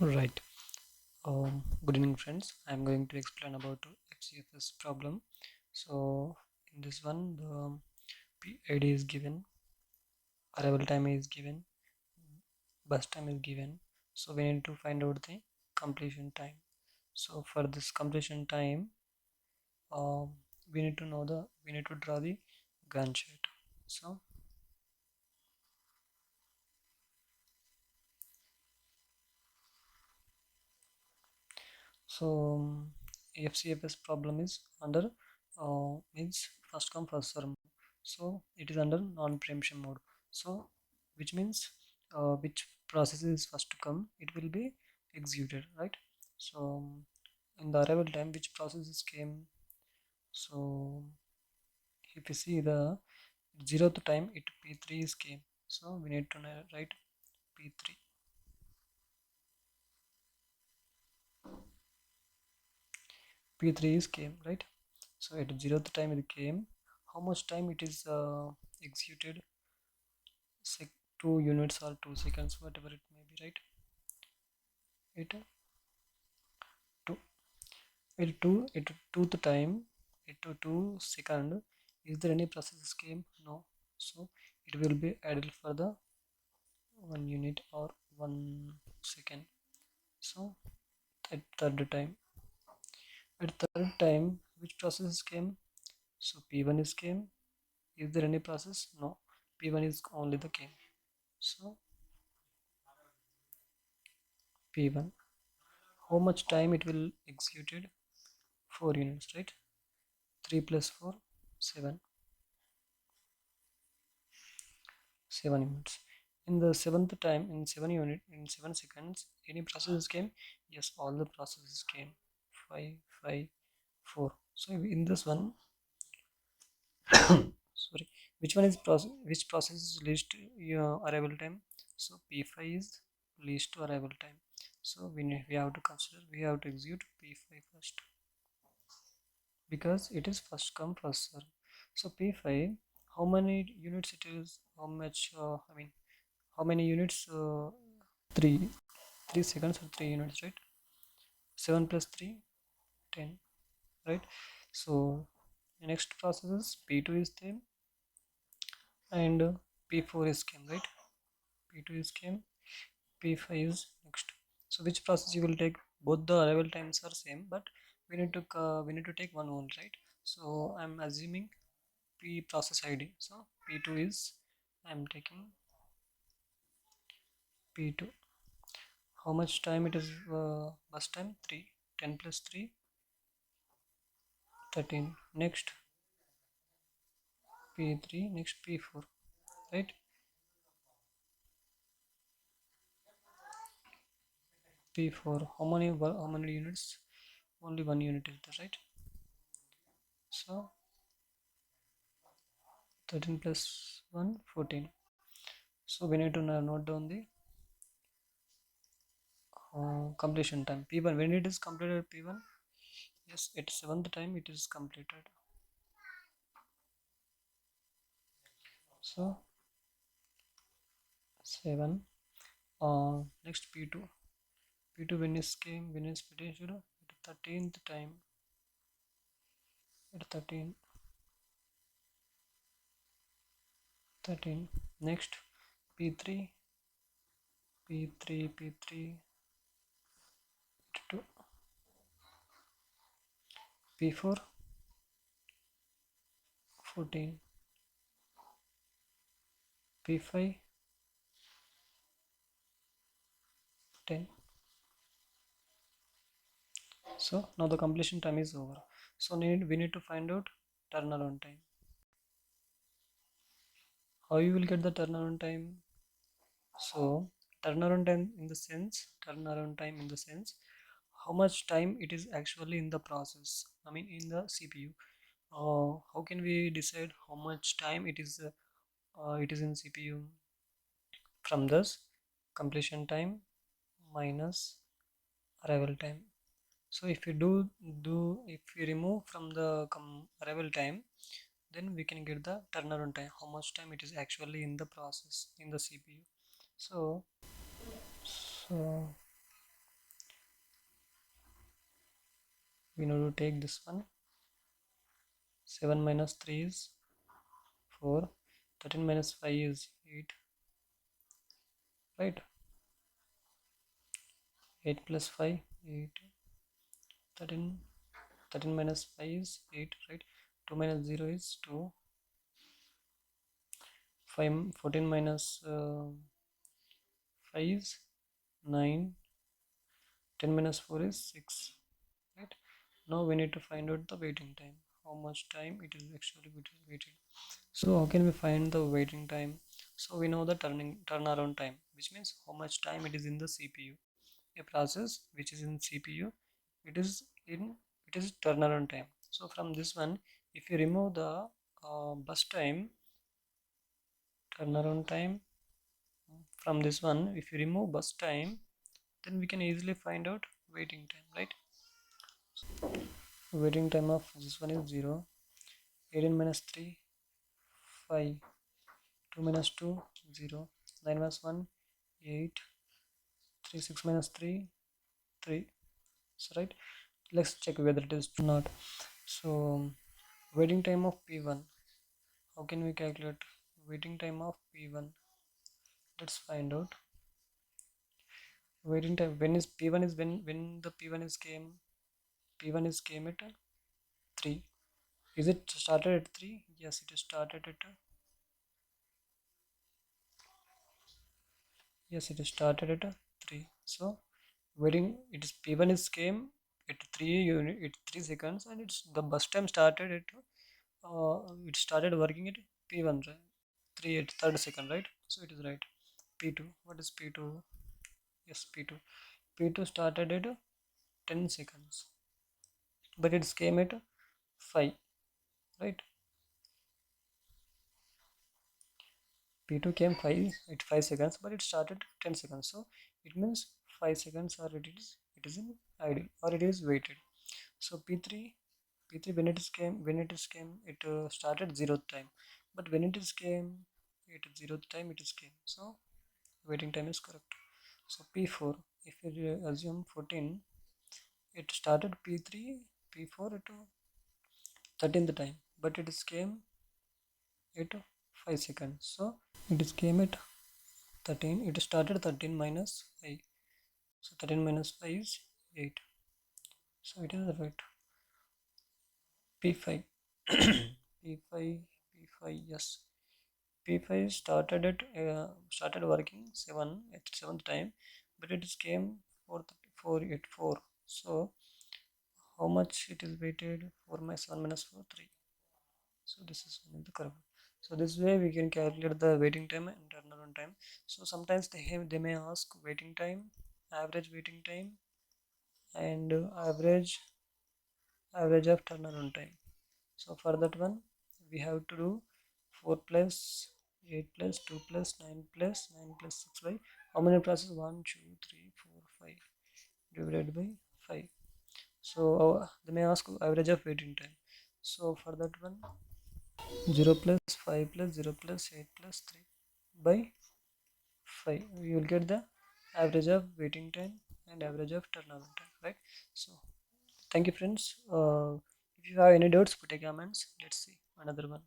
Right. Good evening, friends. I'm going to explain about Fcfs problem. So, in this one, the PID is given, arrival time is given, bus time is given. So, we need to find out the completion time. So, for this completion time, um, we need to draw the Gantt chart. So, FCFS problem is under means first come first serve. So it is under non-preemption mode. So which means which process is first to come, it will be executed, right? So in the arrival time, which processes came? So if you see the 0th time, it P3 is came. So we need to write P3. P3 is came, right? So at 0th time it came. How much time it is executed? Sec 2 units or 2 seconds, whatever it may be, right? It 2 it 2 the time it to 2 second. Is there any process came? No. So it will be added for the 1 unit or 1 second. So at third time which process came? So P1 is came. Is there any process? No. P1 is only the came. So P1, how much time it will executed? 4 units, right? 3 plus 4, 7. 7 units. In the seventh time, in 7 unit, in 7 seconds, any processes came? Yes, all the processes came. 5, 5, 4. So in this one, sorry, which one is which process is least arrival time? So P5 is least to arrival time. So we have to consider, we have to execute P5 first, because it is first come first serve. So P5, how many units it is? How much? How many units? Three. 3 seconds or 3 units, right? 7 plus 3, 10, right? So next process is P2 is there, and P4 is came, right? P2 is came, P5 is next. So which process you will take? Both the arrival times are same, but we need to take one only, right? So I'm assuming P process ID. So P2 is, I'm taking P2. How much time it is? Bus time 3. 10 plus 3, 13. Next P3. Next P4, right? P4. How many units? Only 1 unit is there, right? So 13 plus 1, 14. So we need to note down the completion time. P1, when it is completed, P1, yes, at 7th time it is completed. So 7. Next P2. P2 when is potential at 13th time. At 13. Next P3. P3 2. P4 14. P5 10. So now the completion time is over. So we need to find out turnaround time. How you will get the turnaround time? So turnaround time in the sense how much time it is actually in the process. I mean in the CPU. How can we decide how much time it is in CPU? From this, completion time minus arrival time. So if you if we remove from the arrival time, then we can get the turnaround time, how much time it is actually in the process in the CPU. So we need to take this one. 7 minus 3 is 4. 13 minus 5 is 8, right? 8 plus 5, 8. 13, 13 minus 5 is 8, right? 2 minus 0 is 2. 14 minus 5 is 9. 10 minus 4 is 6, right? Now we need to find out the waiting time, how much time it is actually waiting. So how can we find the waiting time? So we know the turnaround time, which means how much time it is in the CPU. A process which is in CPU, it is turnaround time. So from this one, if you remove the bus time, turnaround time, from this one, if you remove bus time, then we can easily find out waiting time, right? Waiting time of this one is 0. 18 minus 3, 5. 2 minus 2, 0. 9 minus 1, 8. 3, 6 minus 3, 3. So right, let's check whether it is true or not. So waiting time of P1, how can we calculate waiting time of P1? Let's find out. Waiting time, when is P1 is when the P1 is came at 3. Is it started at 3? Yes, it is started at yes, it is started at 3. So waiting, it is P1 is came at 3 seconds, and it's the bus time started at it started working at P1, right? 3 at third second, right? So it is right. P2, what is P2? Yes, P2. P2 started at 10 seconds, but it came at 5, right? P2 came 5 at 5 seconds, but it started 10 seconds. So it means 5 seconds, or it is in idle, or it is waited. So P3 when it is came, it started 0th time, but when it is came at 0th time, it is came. So waiting time is correct. So P4, if you assume 14, it started P3 P4 at 13th time, but it is came at 5 seconds. So it is came at 13. It started 13 minus 5. So 13 minus 5 is 8. So it is right. P5 P5 P5, yes. P5 started working 7 at 7th time, but it is came 4 at 4. So how much it is weighted? 4 minus 7 minus 4, 3. So this is one of the curve. So this way we can calculate the waiting time and turnaround time. So sometimes they may ask waiting time, average waiting time, and average of turnaround time. So for that one, we have to do 4 plus 8 plus 2 plus 9 plus 9 plus 6 by how many processes? 1, 2, 3, 4, 5 divided by 5. So they may ask average of waiting time. So for that one, 0 plus 5 plus 0 plus 8 plus 3 by 5. You will get the average of waiting time and average of turnaround time, right? So thank you, friends. If you have any doubts, put a comments. Let's see another one.